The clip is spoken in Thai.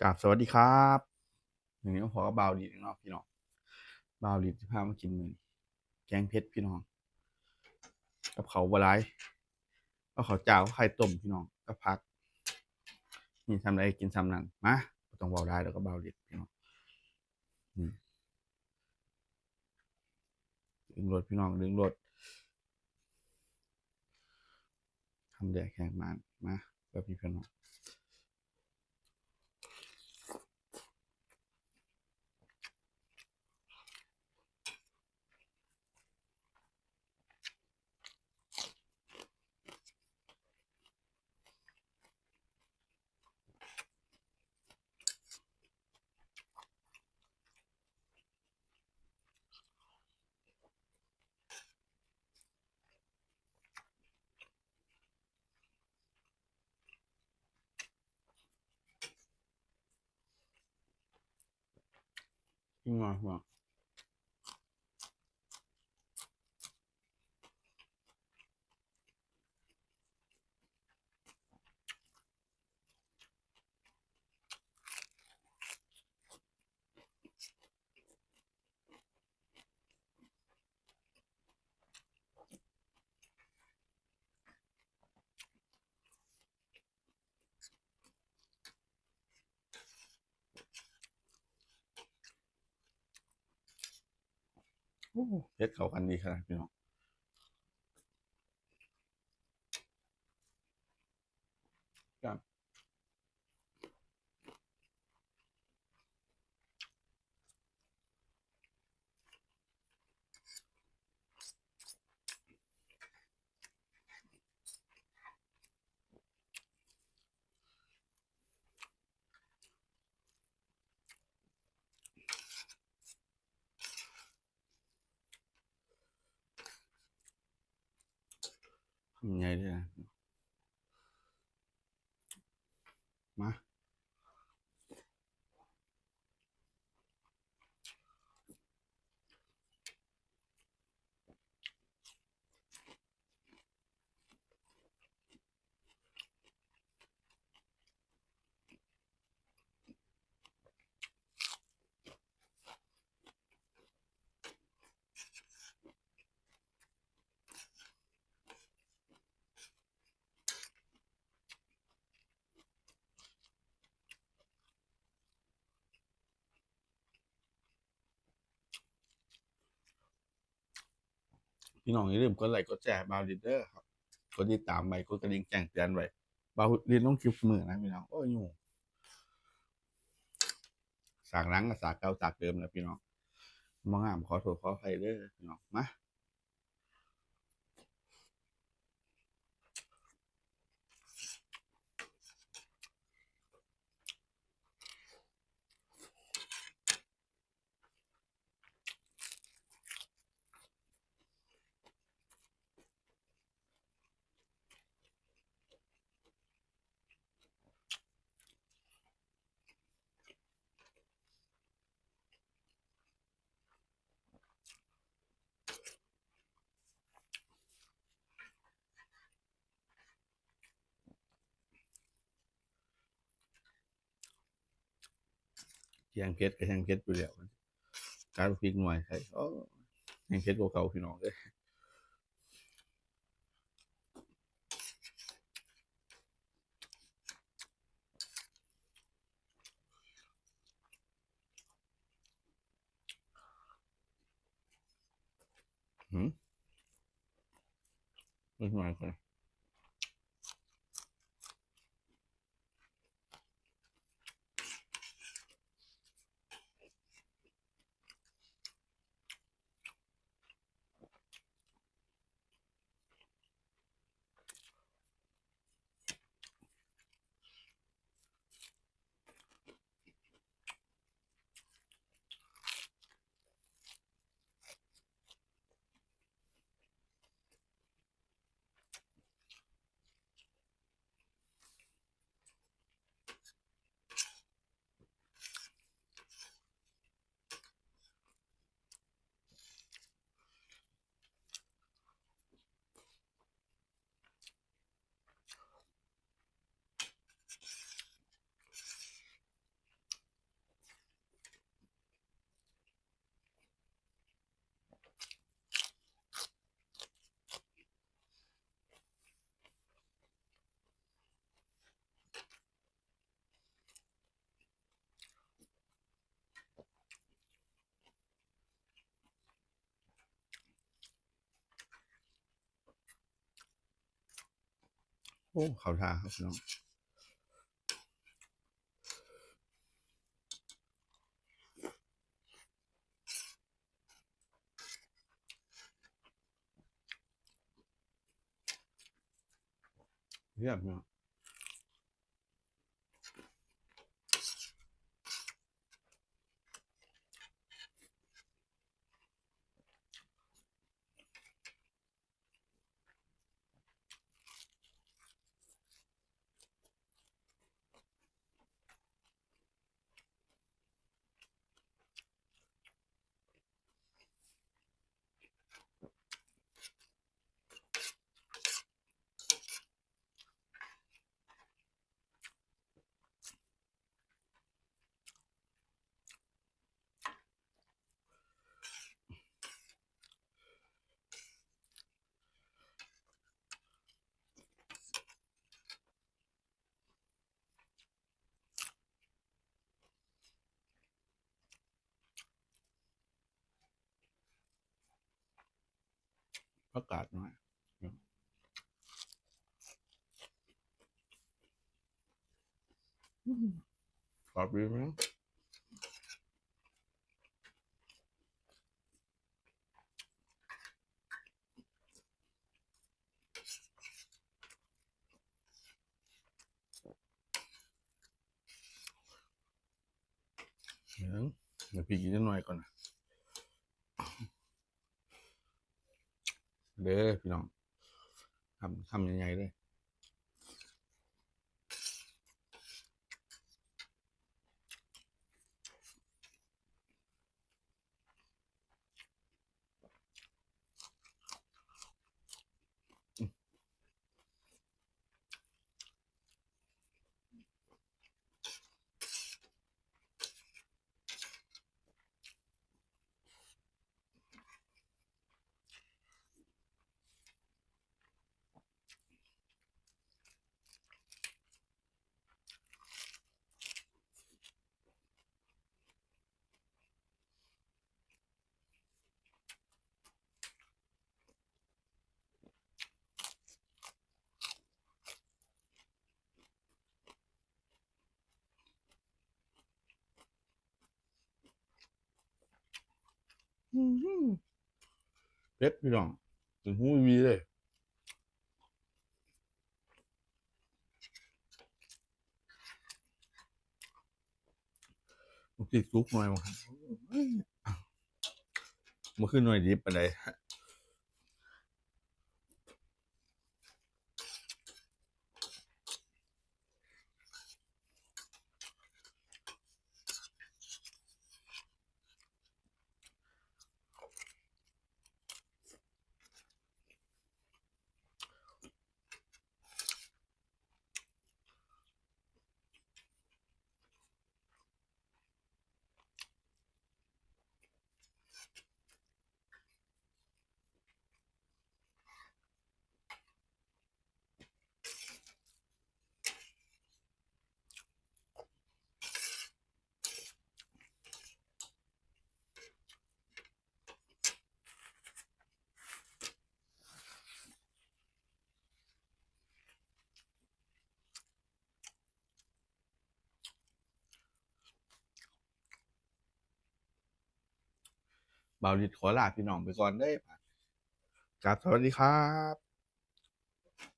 กราบสวัสดีครับมื้อนี้มาพอกับบ่าวหลีดอีกเนาะพี่น้องบ่าวหลีดสิพามากินมื้อนี้แกงเผ็ดพี่น้องกับข้าวบ่หลายเอาข้าวจ้าวกับไข่ต้มพี่น้องกับผักนี่ซำใดกินซำนั้นมาบ่ต้องเว้าหลายดอกกับบ่าวหลีดพี่น้องนี่ดึงรสพี่น้องดึงรสคำแรกแห้งมานมากับพี่น้องกินมาพี่น้องโอ้เผ็ดเข้ากันดีขนาดพี่น้องครับคำใหญ่เลยนะมาพี่น้องอย่าลืมกดไลค์กดแชร์ให้บ่าวหลีดเด้อครับกดติดตามไว้กดกระดิ่งแจ้งเตือนไว้บ่าวหลีดลงคลิปมื้อนะพี่น้องโอ้ยยุ่ง สากหลังก็สากเก่าสากเดิมแหละพี่น้องบ่งามขอโทษขออภัยเด้อพี่น้องมาแกงเผ็ดก็แห้งเผ็ดอยู่แล้วการพริกหน่อยใส่โอ้แห้งเผ็ดกว่าเก่าพี่น้องเอ้ยหือนิดหน่อยก่อน โอ้เข้าท่าครับพี่น้องเยี่ยมเนาะผักกาดน้อยกรอบดีมั้ยเดี๋ยวพี่กินนิดหน่อยก่อนนะเด้อพี่น้องทำยังไงเลยเผ็ดพี่น้องถึงหูวีเลยมันติดซุกหน่อยมั้งมันขึ้นหน่อยดิบปานใดบ่าวฤทธิ์ขอลาพี่น้องไปก่อนเด้อกราบสวัสดีครับ